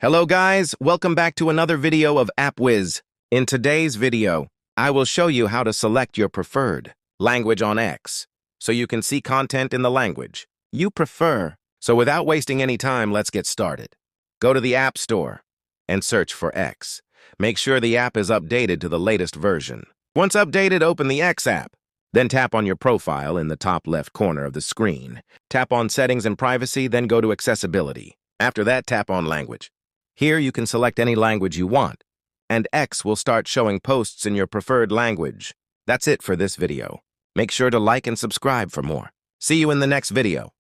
Hello guys, welcome back to another video of AppWiz. In today's video, I will show you how to select your preferred language on X, so you can see content in the language you prefer. So without wasting any time, let's get started. Go to the App Store and search for X. Make sure the app is updated to the latest version. Once updated, open the X app. Then tap on your profile in the top left corner of the screen. Tap on Settings and Privacy, then go to Accessibility. After that, tap on Language. Here you can select any language you want, and X will start showing posts in your preferred language. That's it for this video. Make sure to like and subscribe for more. See you in the next video.